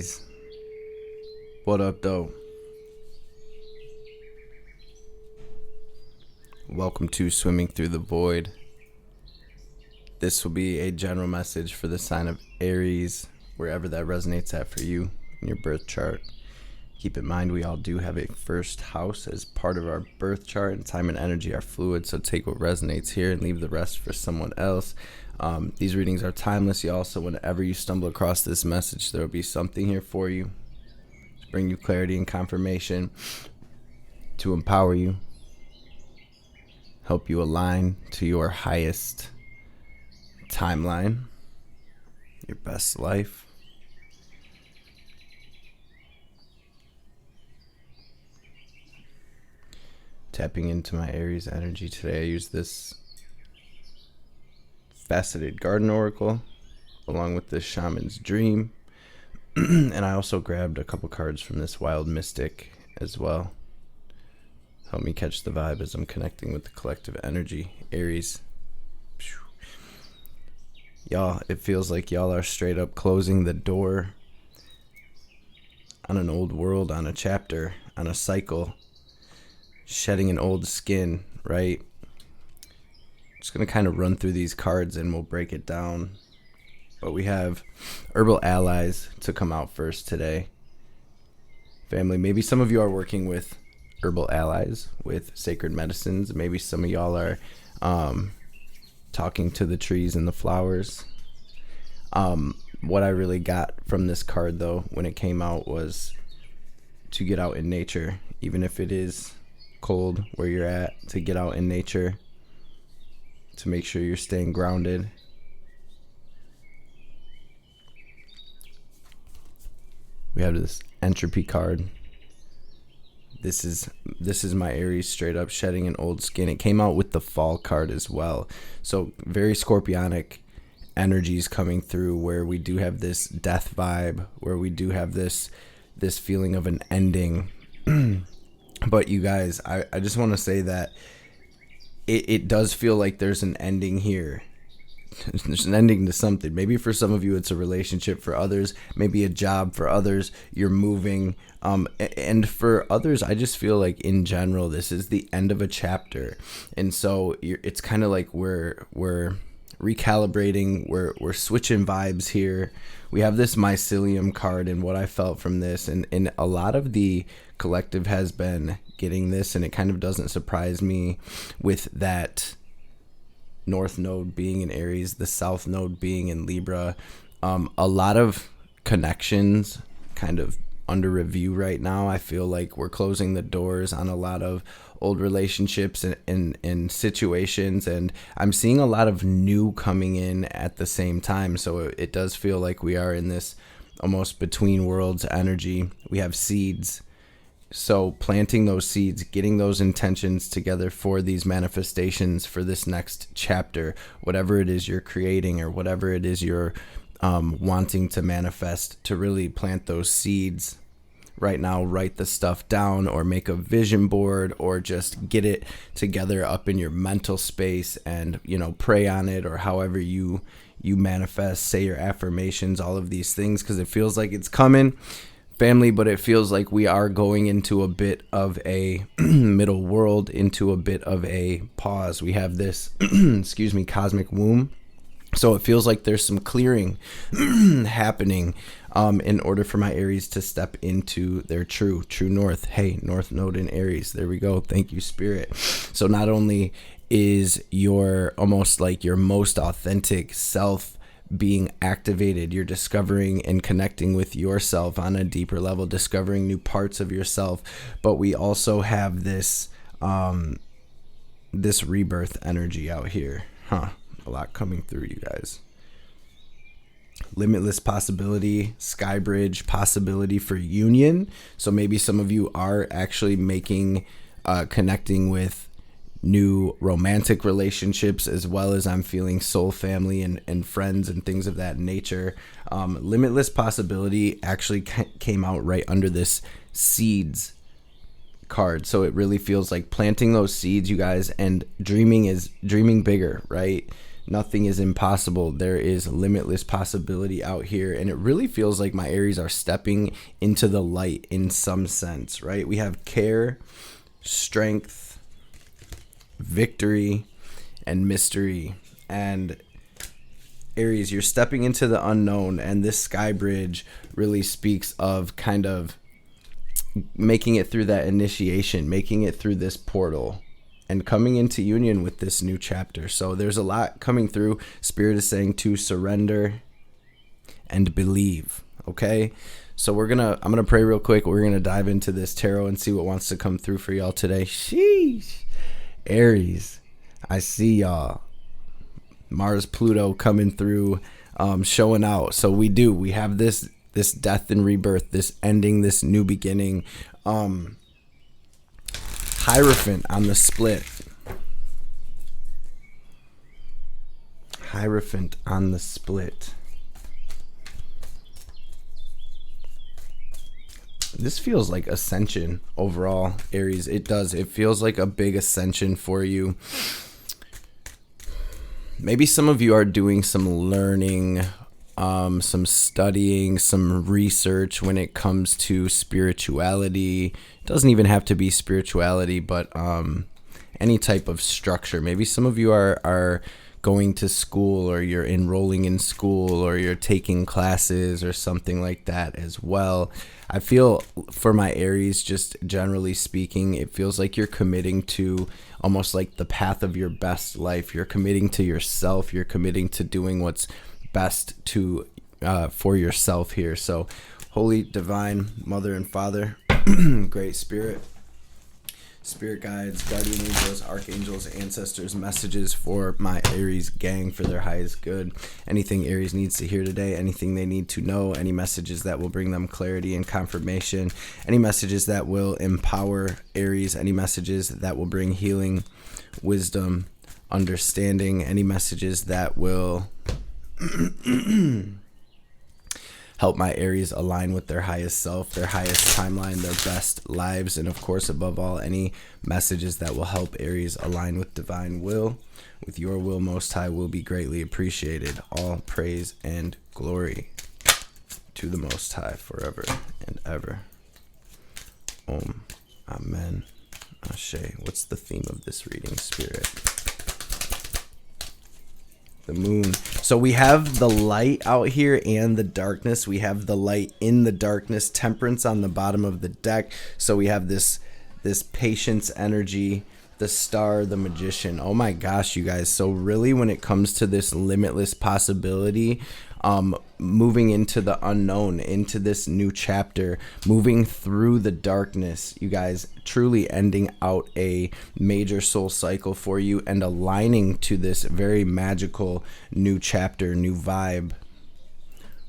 Aries, what up though? Welcome to Swimming Through the Void. This will be a general message for the sign of Aries, wherever that resonates at for you in your birth chart. Keep in mind we all do have a first house as part of our birth chart, and time and energy are fluid, so take what resonates here and leave the rest for someone else. These readings are timeless, y'all, so whenever you stumble across this message, there will be something here for you to bring you clarity and confirmation, to empower you, help you align to your highest timeline, your best life. Tapping into my Aries energy today, I use this faceted garden oracle along with this shaman's dream. And I also grabbed a couple cards from this wild mystic as well. Help me catch the vibe as I'm connecting with the collective energy. Aries. Y'all, it feels like y'all are straight up closing the door on an old world, on a chapter, on a cycle. Shedding an old skin, right? Just going to kind of run through these cards and we'll break it down. But we have herbal allies to come out first today. Family, maybe some of you are working with herbal allies, with sacred medicines. Maybe some of y'all are talking to the trees and the flowers. What I really got from this card, though, when it came out was to get out in nature, even if it is cold where you're at, to get out in nature, to make sure you're staying grounded. We have this entropy card. This is my Aries straight up shedding an old skin. It came out with the fall card as well. So very scorpionic energies coming through, where we do have this death vibe, where we do have this feeling of an ending. But you guys, I just want to say that it does feel like there's an ending here. There's an ending to something. Maybe for some of you it's a relationship, for others maybe a job, for others you're moving, and for others I just feel like in general this is the end of a chapter. And so it's kind of like we're recalibrating, we're switching vibes here. We have this mycelium card, and what I felt from this, and a lot of the collective has been getting this, and it kind of doesn't surprise me, with that North Node being in Aries, the South Node being in Libra. A lot of connections kind of under review right now. I feel like we're closing the doors on a lot of old relationships and situations, and I'm seeing a lot of new coming in at the same time. So it does feel like we are in this almost between worlds energy. We have seeds. So planting those seeds, getting those intentions together for these manifestations, for this next chapter, whatever it is you're creating or whatever it is you're wanting to manifest, to really plant those seeds right now. Write the stuff down, or make a vision board, or just get it together up in your mental space and, pray on it, or however you manifest, say your affirmations, all of these things, because it feels like it's coming, family, but it feels like we are going into a bit of a middle world, into a bit of a pause. We have this, cosmic womb. So it feels like there's some clearing happening in order for my Aries to step into their true north. Hey, North Node in Aries. There we go. Thank you, Spirit. So not only is your almost like your most authentic self being activated, you're discovering and connecting with yourself on a deeper level, discovering new parts of yourself, but we also have this this rebirth energy out here. A lot coming through, you guys. Limitless possibility, sky bridge, possibility for union. So maybe some of you are actually connecting with new romantic relationships, as well as I'm feeling soul family and friends and things of that nature. Limitless possibility actually came out right under this seeds card. So it really feels like planting those seeds, you guys, and dreaming bigger, right? Nothing is impossible. There is limitless possibility out here. And it really feels like my Aries are stepping into the light in some sense, right? We have care, strength, victory, and mystery. And Aries, you're stepping into the unknown. And this sky bridge really speaks of kind of making it through that initiation, making it through this portal, and coming into union with this new chapter. So there's a lot coming through. Spirit is saying to surrender and believe. Okay, so I'm gonna pray real quick. We're gonna dive into this tarot and see what wants to come through for y'all today. Sheesh, Aries, I see y'all. Mars, Pluto coming through, showing out. So we have this death and rebirth, this ending, this new beginning. Hierophant on the split. Hierophant on the split. This feels like ascension overall, Aries. It does. It feels like a big ascension for you. Maybe some of you are doing some learning, some studying, some research when it comes to spirituality. It doesn't even have to be spirituality, but any type of structure. Maybe some of you are going to school, or you're enrolling in school, or you're taking classes or something like that as well. I feel for my Aries, just generally speaking, it feels like you're committing to almost like the path of your best life. You're committing to yourself. You're committing to doing what's best to for yourself here. So Holy Divine Mother and Father, Great Spirit, Spirit guides, guardian angels, archangels, ancestors, messages for my Aries gang for their highest good. Anything Aries needs to hear today, anything they need to know, any messages that will bring them clarity and confirmation, any messages that will empower Aries, any messages that will bring healing, wisdom, understanding, any messages that will help my Aries align with their highest self, their highest timeline, their best lives, and of course, above all, any messages that will help Aries align with divine will, with your will, Most High, will be greatly appreciated. All praise and glory to the Most High forever and ever. Om. Amen. Ashe. What's the theme of this reading, Spirit? The moon. So we have the light out here and the darkness. We have the light in the darkness, temperance on the bottom of the deck. So we have this patience energy, the star, the magician. Oh my gosh, you guys. So really, when it comes to this limitless possibility, moving into the unknown, into this new chapter, moving through the darkness, you guys, truly ending out a major soul cycle for you and aligning to this very magical new chapter, new vibe.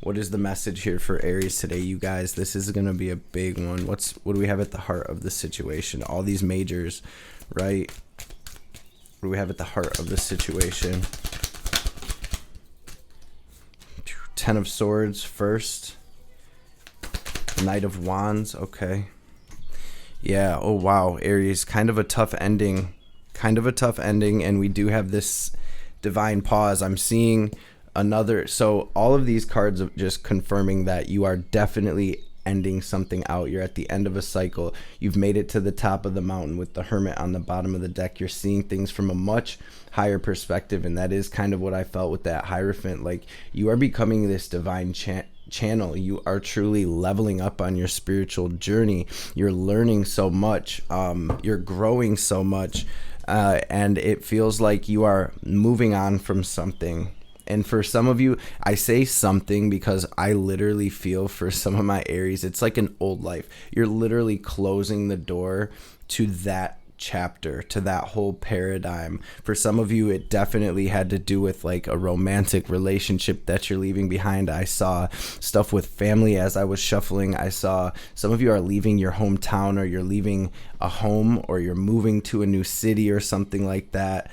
What is the message here for Aries today, you guys? This is going to be a big one. What do we have at the heart of the situation? All these majors, right? What do we have at the heart of the situation? Ten of Swords first. Knight of Wands. Okay. Yeah. Oh, wow. Aries, kind of a tough ending. And we do have this divine pause. I'm seeing another. So all of these cards are just confirming that you are definitely ending something out. You're at the end of a cycle. You've made it to the top of the mountain with the Hermit on the bottom of the deck. You're seeing things from a much higher perspective, and that is kind of what I felt with that Hierophant. Like, you are becoming this divine channel. You are truly leveling up on your spiritual journey. You're learning so much. You're growing so much, and it feels like you are moving on from something. And for some of you, I say something because I literally feel for some of my Aries, it's like an old life. You're literally closing the door to that chapter, to that whole paradigm. For some of you, it definitely had to do with like a romantic relationship that you're leaving behind. I saw stuff with family as I was shuffling. I saw some of you are leaving your hometown, or you're leaving a home, or you're moving to a new city or something like that.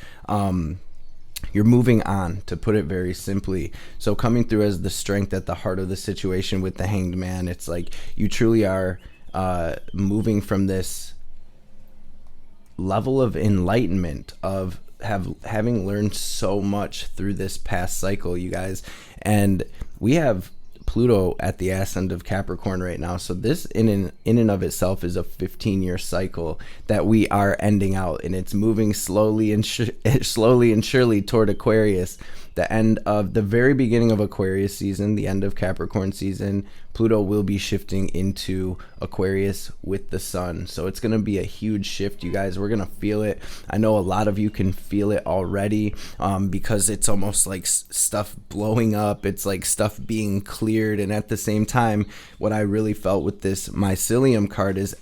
You're moving on, to put it very simply. So coming through as the strength at the heart of the situation with the Hanged Man, it's like you truly are moving from this level of enlightenment, of having learned so much through this past cycle, you guys. And we have Pluto at the ass end of Capricorn right now. So this in and of itself is a 15-year cycle that we are ending out, and it's moving slowly and surely toward Aquarius. The end of the very beginning of Aquarius season, the end of Capricorn season, Pluto will be shifting into Aquarius with the sun. So it's going to be a huge shift, you guys. We're going to feel it. I know a lot of you can feel it already, because it's almost like stuff blowing up. It's like stuff being cleared. And at the same time, what I really felt with this mycelium card is,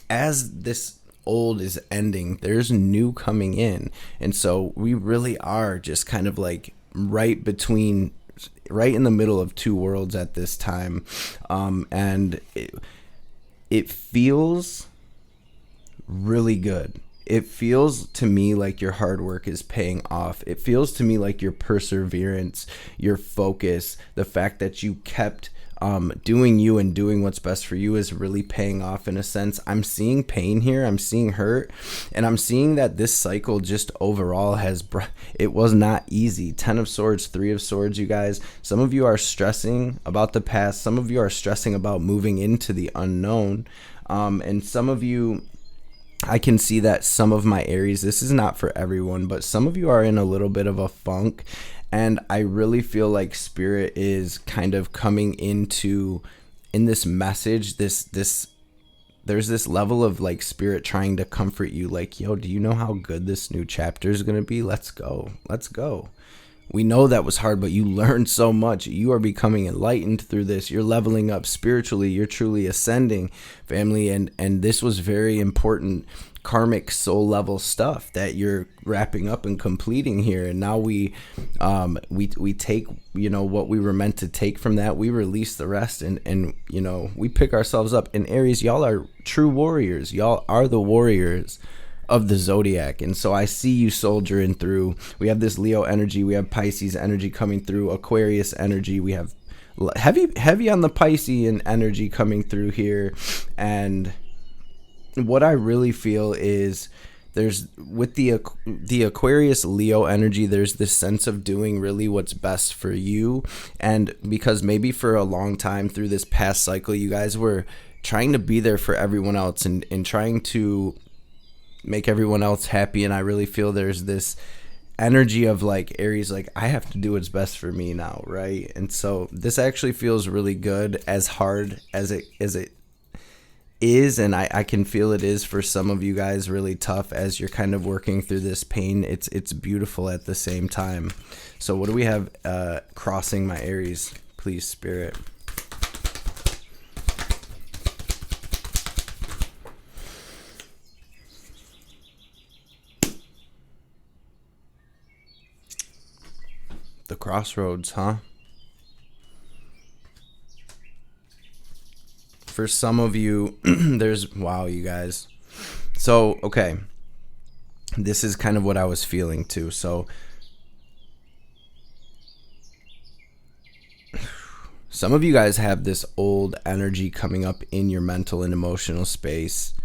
as this old is ending, there's new coming in. And so we really are just kind of like right in the middle of two worlds at this time. And it feels really good. It feels to me like your hard work is paying off. It feels to me like your perseverance, your focus, the fact that you kept doing you and doing what's best for you is really paying off in a sense. I'm seeing pain here. I'm seeing hurt. And I'm seeing that this cycle just overall it was not easy. 10 of Swords, 3 of Swords, you guys. Some of you are stressing about the past. Some of you are stressing about moving into the unknown. And some of you, I can see that some of my Aries, this is not for everyone, but some of you are in a little bit of a funk. And I really feel like Spirit is kind of coming in this message, there's this level of like Spirit trying to comfort you, like, yo, do you know how good this new chapter is going to be? Let's go. We know that was hard, but you learned so much. You are becoming enlightened through this. You're leveling up spiritually. You're truly ascending, family. And this was very important karmic soul level stuff that you're wrapping up and completing here. And now we take, what we were meant to take from that. We release the rest, and we pick ourselves up. And Aries, y'all are true warriors. Y'all are the warriors of the zodiac. And so I see you soldiering through. We have this Leo energy, we have Pisces energy coming through, Aquarius energy, we have heavy on the Piscean energy coming through here. And what I really feel is there's, with the Aquarius Leo energy, there's this sense of doing really what's best for you. And because maybe for a long time through this past cycle, you guys were trying to be there for everyone else and trying to make everyone else happy. And I really feel there's this energy of like Aries, like, I have to do what's best for me now, right? And so this actually feels really good, as hard as it is, and I can feel it is for some of you guys really tough as you're kind of working through this pain. It's beautiful at the same time. So what do we have crossing my Aries? Please, Spirit. The crossroads, huh? For some of you, wow, you guys. So, okay. This is kind of what I was feeling too. So, some of you guys have this old energy coming up in your mental and emotional space.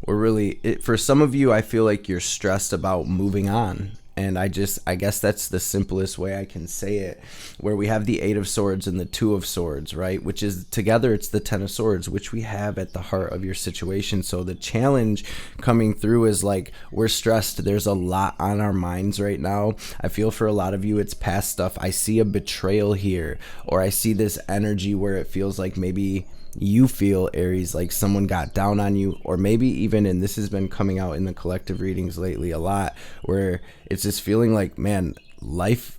For some of you, I feel like you're stressed about moving on. And I guess that's the simplest way I can say it, where we have the 8 of Swords and the 2 of Swords, right? Which is together, it's the 10 of Swords, which we have at the heart of your situation. So the challenge coming through is like, we're stressed. There's a lot on our minds right now. I feel for a lot of you, it's past stuff. I see a betrayal here, or I see this energy where it feels like maybe you feel, Aries, like someone got down on you, or maybe even, and this has been coming out in the collective readings lately a lot, where it's this feeling like, man, life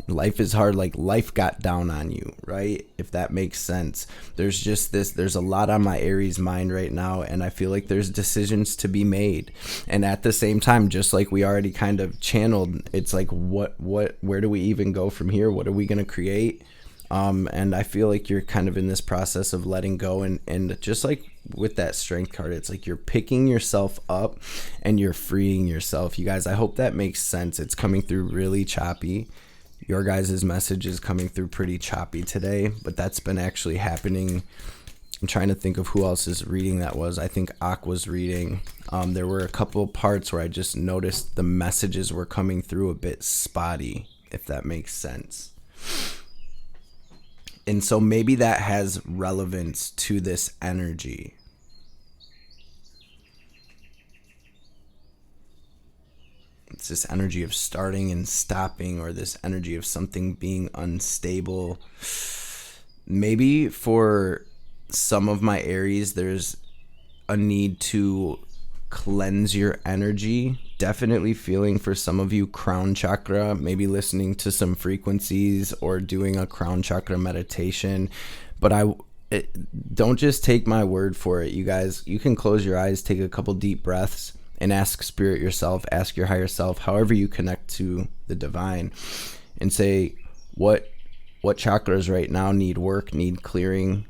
is hard, like life got down on you, right? If that makes sense. There's a lot on my Aries mind right now, and I feel like there's decisions to be made. And at the same time, just like we already kind of channeled, it's like, where do we even go from here? What are we going to create? And I feel like you're kind of in this process of letting go, and just like with that Strength card, it's like you're picking yourself up and you're freeing yourself. You guys, I hope that makes sense. It's coming through really choppy. Your guys' message is coming through pretty choppy today, but that's been actually happening I'm trying to think of who else's reading that was. I think Aqua's reading. There were a couple parts where I just noticed the messages were coming through a bit spotty, if that makes sense. And so maybe that has relevance to this energy. It's this energy of starting and stopping, or this energy of something being unstable. Maybe for some of my Aries, there's a need to cleanse your energy. Definitely feeling for some of you crown chakra, maybe listening to some frequencies or doing a crown chakra meditation. But don't just take my word for it, you guys. You can close your eyes, take a couple deep breaths, and ask spirit yourself, ask your higher self, however you connect to the divine, and say, what chakras right now need work, need clearing?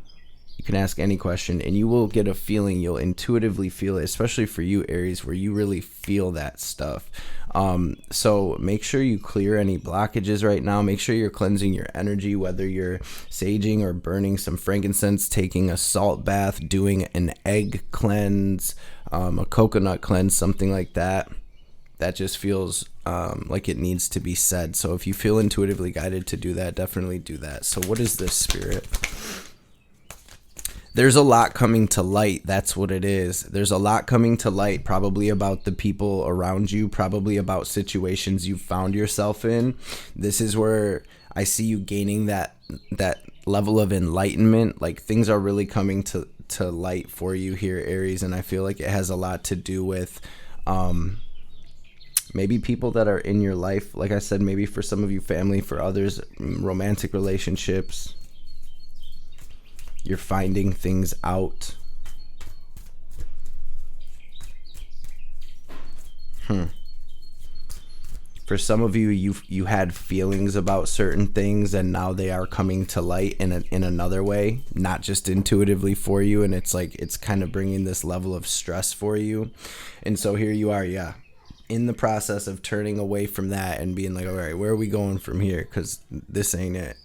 You can ask any question and you will get a feeling. You'll intuitively feel it, especially for you Aries, where you really feel that stuff. So make sure you clear any blockages right now. Make sure you're cleansing your energy, whether you're saging or burning some frankincense, taking a salt bath, doing an egg cleanse, a coconut cleanse, something like that. That just feels like it needs to be said. So if you feel intuitively guided to do that, definitely do that. So what is this, spirit? There's a lot coming to light. That's what it is. There's a lot coming to light, probably about the people around you, probably about situations you found yourself in. This is where I see you gaining that level of enlightenment. Like, things are really coming to light for you here, Aries. And I feel like it has a lot to do with maybe people that are in your life. Like I said, maybe for some of you, family, for others, romantic relationships. You're finding things out. For some of you, you had feelings about certain things, and now they are coming to light in another way, not just intuitively for you. And it's like, it's kind of bringing this level of stress for you. And so here you are, in the process of turning away from that and being like, all right, where are we going from here? Because this ain't it.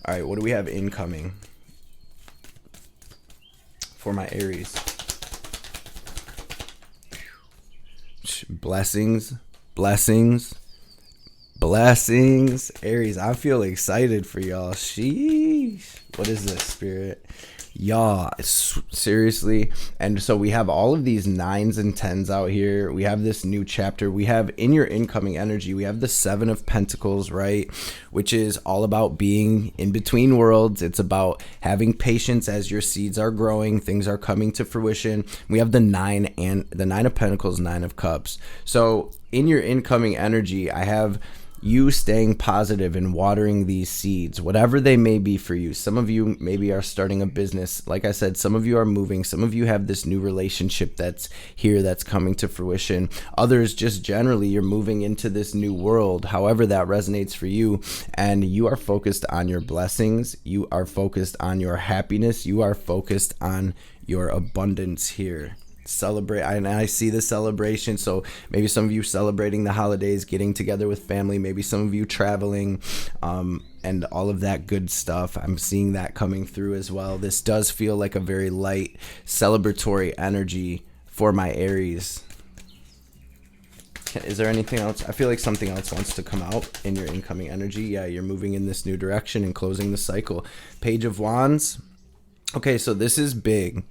All right, what do we have incoming for my Aries? Blessings. Aries, I feel excited for y'all. Sheesh. What is this, spirit? Y'all, seriously. And so we have all of these 9s and 10s out here. We have this new chapter. We have, in your incoming energy, we have the 7 of Pentacles, right? Which is all about being in between worlds. It's about having patience as your seeds are growing. Things are coming to fruition. We have the 9 of Pentacles, 9 of Cups. So in your incoming energy, I have you staying positive and watering these seeds, whatever they may be for you. Some of you maybe are starting a business. Like I said, some of you are moving. Some of you have this new relationship that's here, that's coming to fruition. Others, just generally, you're moving into this new world, however that resonates for you. And you are focused on your blessings. You are focused on your happiness. You are focused on your abundance here. Celebrate, and I see the celebration. So maybe some of you celebrating the holidays, getting together with family, maybe some of you traveling, and all of that good stuff. I'm seeing that coming through as well. This does feel like a very light celebratory energy for my Aries. Is there anything else? I feel like something else wants to come out in your incoming energy. Yeah, you're moving in this new direction and closing the cycle. Page of Wands. Okay, so this is big.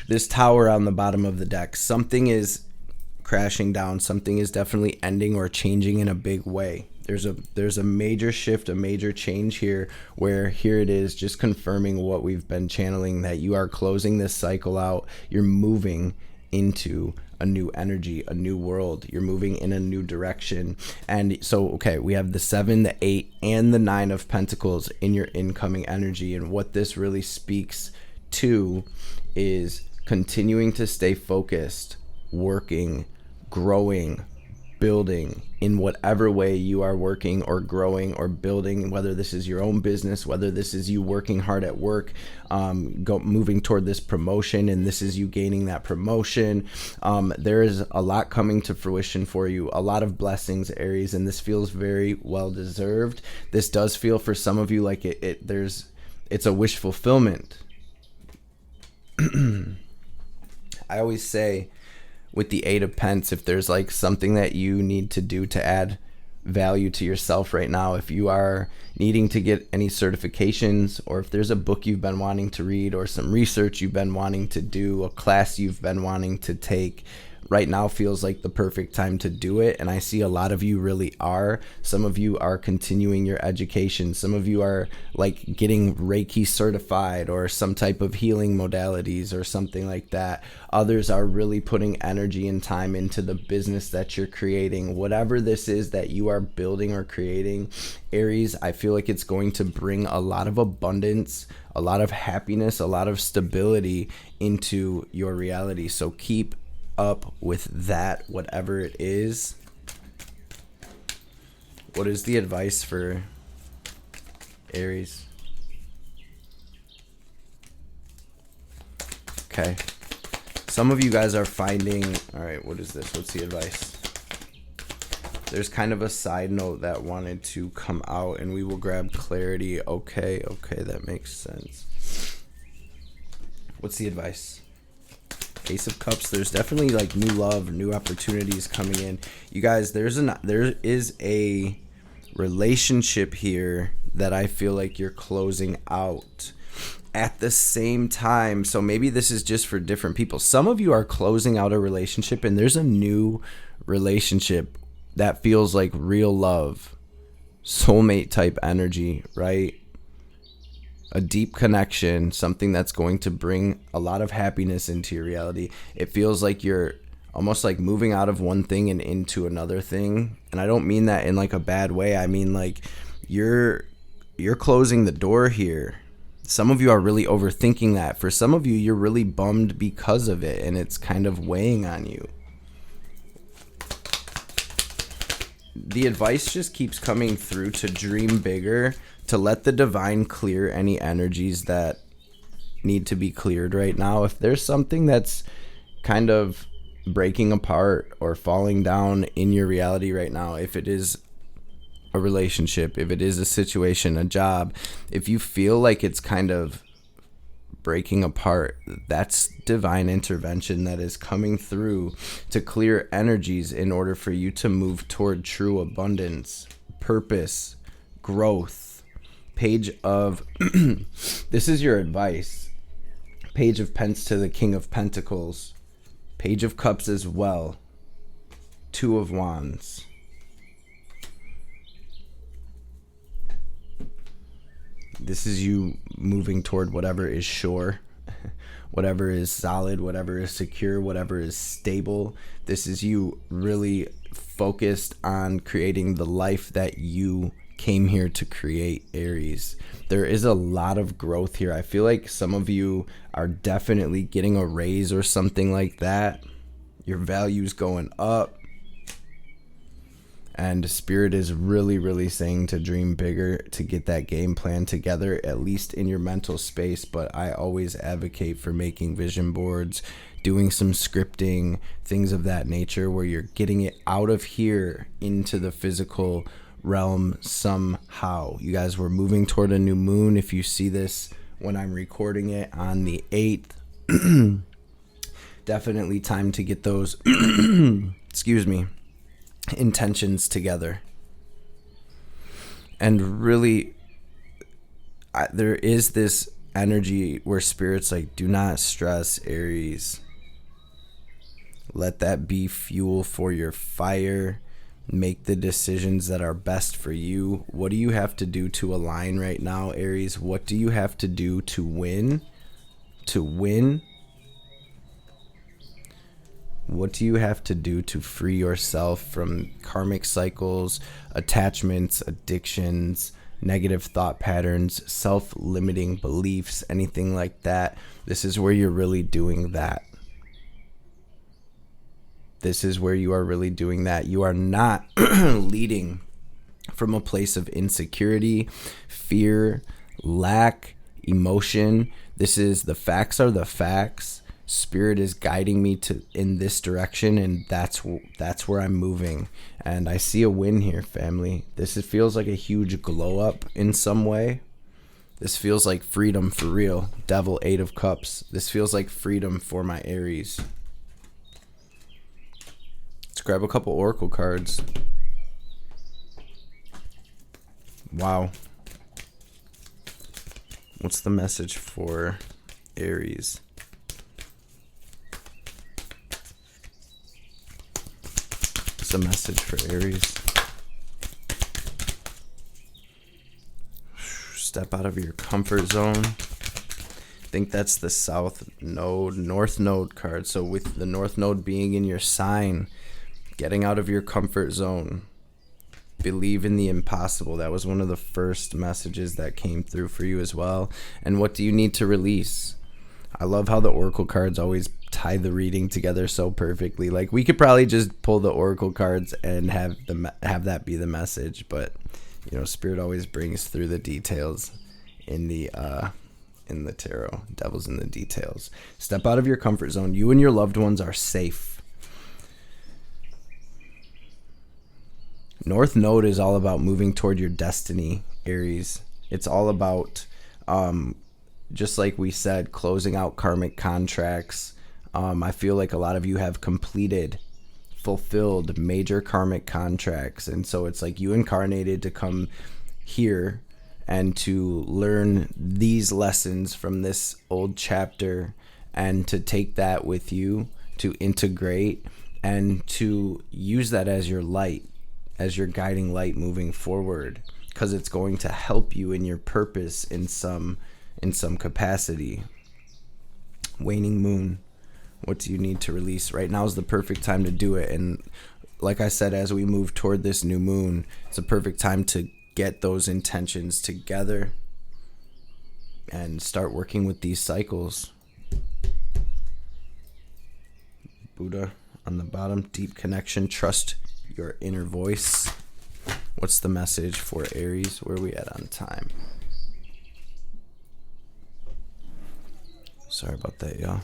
This tower on the bottom of the deck, something is crashing down. Something is definitely ending or changing in a big way. There's a major shift, a major change here, where here it is, just confirming what we've been channeling, that you are closing this cycle out. You're moving into a new energy, a new world. You're moving in a new direction. And so, okay, we have the 7, the 8, and the 9 of Pentacles in your incoming energy. And what this really speaks to is continuing to stay focused, working, growing, building in whatever way you are working or growing or building, whether this is your own business, whether this is you working hard at work, moving toward this promotion, and this is you gaining that promotion. There is a lot coming to fruition for you, a lot of blessings, Aries, and this feels very well deserved. This does feel for some of you like there's it's a wish fulfillment. I always say with the Eight of Pents, if there's like something that you need to do to add value to yourself right now, if you are needing to get any certifications, or if there's a book you've been wanting to read, or some research you've been wanting to do, a class you've been wanting to take, right now feels like the perfect time to do it. And I see a lot of you really are. Some of you are continuing your education. Some of you are like getting Reiki certified or some type of healing modalities or something like that. Others are really putting energy and time into the business that you're creating. Whatever this is that you are building or creating, Aries, I feel like it's going to bring a lot of abundance, a lot of happiness, a lot of stability into your reality. So keep up with that, whatever it is. What is the advice for Aries? Okay. Some of you guys are finding, all right, what is this? What's the advice? There's kind of a side note that wanted to come out, and we will grab clarity. Okay, that makes sense. What's the advice? Ace of Cups. There's definitely like new love, new opportunities coming in. You guys, there is a relationship here that I feel like you're closing out at the same time. So maybe this is just for different people. Some of you are closing out a relationship, and there's a new relationship that feels like real love, soulmate type energy, right? A deep connection, something that's going to bring a lot of happiness into your reality. It feels like you're almost like moving out of one thing and into another thing. And I don't mean that in like a bad way. I mean like you're closing the door here. Some of you are really overthinking that. For some of you, you're really bummed because of it, and it's kind of weighing on you. The advice just keeps coming through to dream bigger, to let the divine clear any energies that need to be cleared right now. If there's something that's kind of breaking apart or falling down in your reality right now, if it is a relationship, if it is a situation, a job, if you feel like it's kind of breaking apart, that's divine intervention that is coming through to clear energies in order for you to move toward true abundance, purpose, growth. Page of this is your advice. Page of Pence to the King of Pentacles. Page of Cups as well. Two of Wands. This is you moving toward whatever is sure, whatever is solid, whatever is secure, whatever is stable. This is you really focused on creating the life that you came here to create, Aries. There is a lot of growth here. I feel like some of you are definitely getting a raise or something like that. Your value's going up. And Spirit is really, really saying to dream bigger, to get that game plan together, at least in your mental space. But I always advocate for making vision boards, doing some scripting, things of that nature, where you're getting it out of here into the physical realm somehow. You guys, we're moving toward a new moon. If you see this when I'm recording it on the 8th, definitely time to get those excuse me, intentions together. And really, there is this energy where Spirit's like, do not stress, Aries. Let that be fuel for your fire. Make the decisions that are best for you. What do you have to do to align right now, Aries? What do you have to do to win? To win? What do you have to do to free yourself from karmic cycles, attachments, addictions, negative thought patterns, self-limiting beliefs, anything like that? This is where you're really doing that. This is where you are really doing that. You are not leading from a place of insecurity, fear, lack, emotion. This is, the facts are the facts. Spirit is guiding me to in this direction, and that's where I'm moving. And I see a win here, family. Feels like a huge glow up in some way. This feels like freedom for real. Devil, 8 of Cups. This feels like freedom for my Aries. Let's grab a couple oracle cards. Wow. What's the message for Aries? What's the message for Aries? Step out of your comfort zone. I think that's the South Node, North Node card. So with the North Node being in your sign, getting out of your comfort zone. Believe in the impossible. That was one of the first messages that came through for you as well. And what do you need to release? I love how the oracle cards always tie the reading together so perfectly. Like, we could probably just pull the oracle cards and have that be the message, but you know, Spirit always brings through the details in the tarot. Devil's in the details. Step out of your comfort zone. You and your loved ones are safe. North Node is all about moving toward your destiny, Aries. It's all about, just like we said, closing out karmic contracts. I feel like a lot of you have fulfilled major karmic contracts. And so it's like you incarnated to come here and to learn these lessons from this old chapter and to take that with you, to integrate and to use that as your light, as your guiding light moving forward, because it's going to help you in your purpose in some capacity. Waning moon. What do you need to release? Right now is the perfect time to do it. And like I said, as we move toward this new moon, it's a perfect time to get those intentions together and start working with these cycles. Buddha on the bottom. Deep connection. Trust your inner voice. What's the message for Aries? Where are we at on time? Sorry about that, y'all.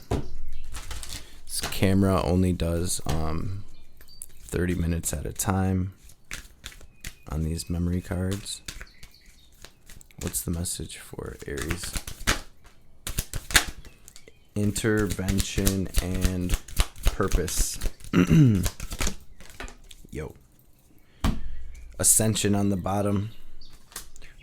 This camera only does 30 minutes at a time on these memory cards. What's the message for Aries? Intervention and purpose. Yo. Ascension on the bottom.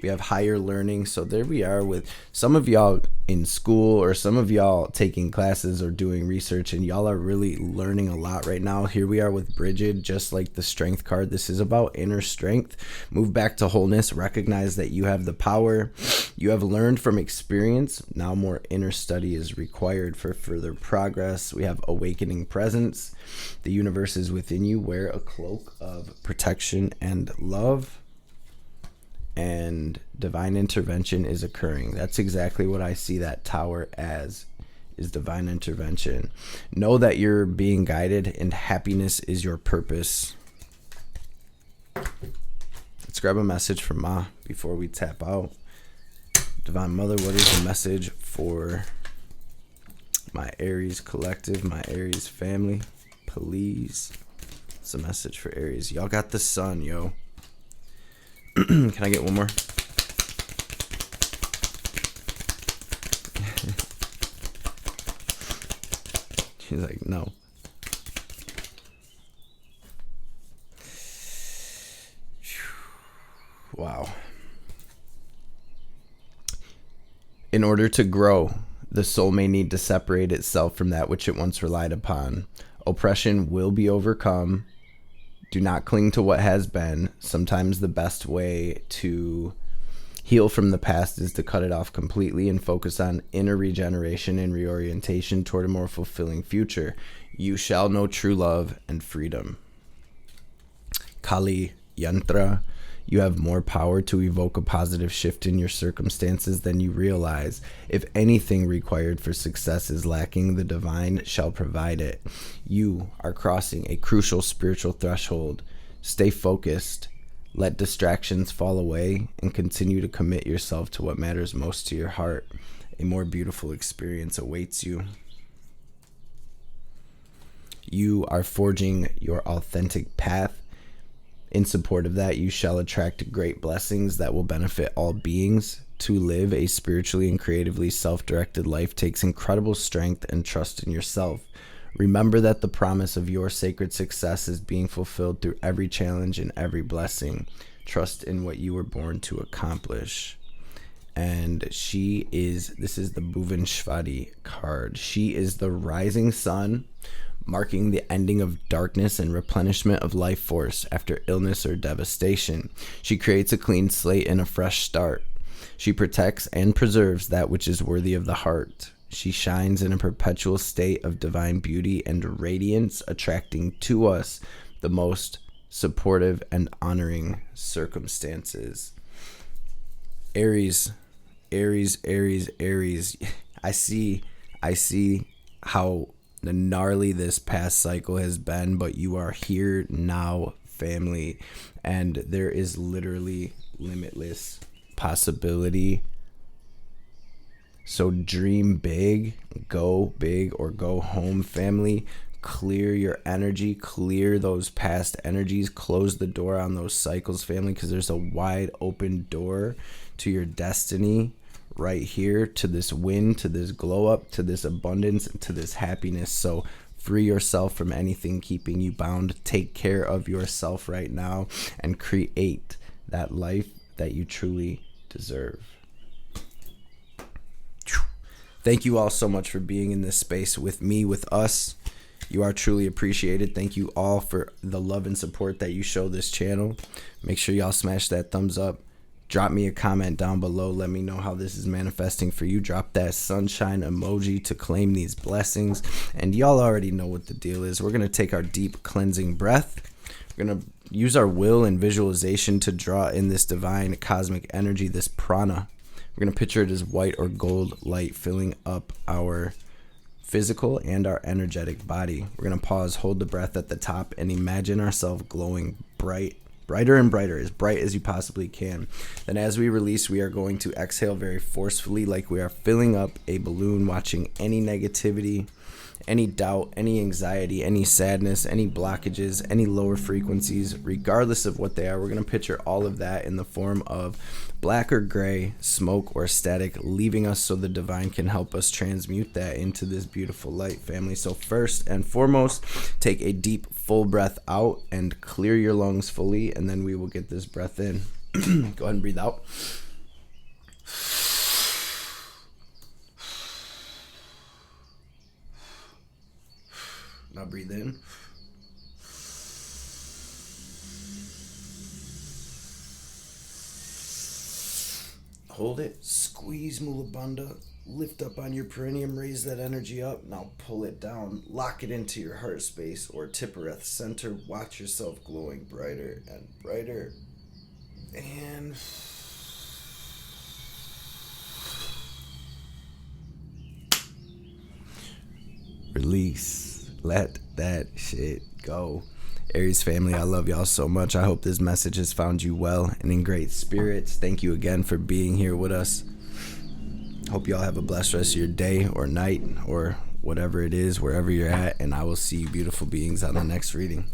We have higher learning. So there we are with some of y'all in school, or some of y'all taking classes or doing research, and y'all are really learning a lot right now. Here we are with Bridget, just like the strength card. This is about inner strength. Move back to wholeness. Recognize that you have the power. You have learned from experience. Now more inner study is required for further progress. We have awakening presence. The universe is within you. Wear a cloak of protection and love. And divine intervention is occurring. That's exactly what I see that tower as, is divine intervention. Know that you're being guided and happiness is your purpose. Let's grab a message from Ma before we tap out. Divine Mother, what is the message for my Aries collective, my Aries family? Please. It's a message for Aries. Y'all got the sun, yo. Can I get one more? She's like, no. Wow. In order to grow, the soul may need to separate itself from that which it once relied upon. Oppression will be overcome. Do not cling to what has been. Sometimes the best way to heal from the past is to cut it off completely and focus on inner regeneration and reorientation toward a more fulfilling future. You shall know true love and freedom. Kali Yantra, you have more power to evoke a positive shift in your circumstances than you realize. If anything required for success is lacking, the divine shall provide it. You are crossing a crucial spiritual threshold. Stay focused. Let distractions fall away and continue to commit yourself to what matters most to your heart. A more beautiful experience awaits you. You are forging your authentic path. In support of that, you shall attract great blessings that will benefit all beings. to live a spiritually and creatively self-directed life takes incredible strength and trust in yourself. Remember that the promise of your sacred success is being fulfilled through every challenge and every blessing. Trust in what you were born to accomplish. And this is the Bhuvaneshwari card. She is the rising sun, marking the ending of darkness and replenishment of life force after illness or devastation. She creates a clean slate and a fresh start. She protects and preserves that which is worthy of the heart. She shines in a perpetual state of divine beauty and radiance, attracting to us the most supportive and honoring circumstances. Aries. I see how gnarly this past cycle has been, but you are here now, family, and there is literally limitless possibility. So dream big, go big, or go home, family. Clear your energy, clear those past energies, close the door on those cycles, family, because there's a wide open door to your destiny right here, to this win, to this glow up, to this abundance, to this happiness. So free yourself from anything keeping you bound. Take care of yourself right now and create that life that you truly deserve. Thank you all so much for being in this space with me, with us. You are truly appreciated. Thank you all for the love and support that you show this channel. Make sure y'all smash that thumbs up. Drop me a comment down below. Let me know how this is manifesting for you. Drop that sunshine emoji to claim these blessings. And y'all already know what the deal is. We're going to take our deep cleansing breath. We're going to use our will and visualization to draw in this divine cosmic energy, this prana. We're going to picture it as white or gold light filling up our physical and our energetic body. We're going to pause, hold the breath at the top, and imagine ourselves glowing brighter and brighter, as bright as you possibly can. Then as we release, we are going to exhale very forcefully, like we are filling up a balloon, watching any negativity, any doubt, any anxiety, any sadness, any blockages, any lower frequencies, regardless of what they are. We're going to picture all of that in the form of black or gray, smoke or static, leaving us so the divine can help us transmute that into this beautiful light, family. So first and foremost, take a deep, full breath out and clear your lungs fully, and then we will get this breath in. Go ahead and breathe out. Now breathe in. Hold it. Squeeze Mula Bandha. Lift up on your perineum. Raise that energy up. Now pull it down. Lock it into your heart space or Tippereth center. Watch yourself glowing brighter and brighter. And release. Let that shit go. Aries family, I love y'all so much. I hope this message has found you well and in great spirits. Thank you again for being here with us. Hope y'all have a blessed rest of your day or night or whatever it is, wherever you're at. And I will see you beautiful beings on the next reading.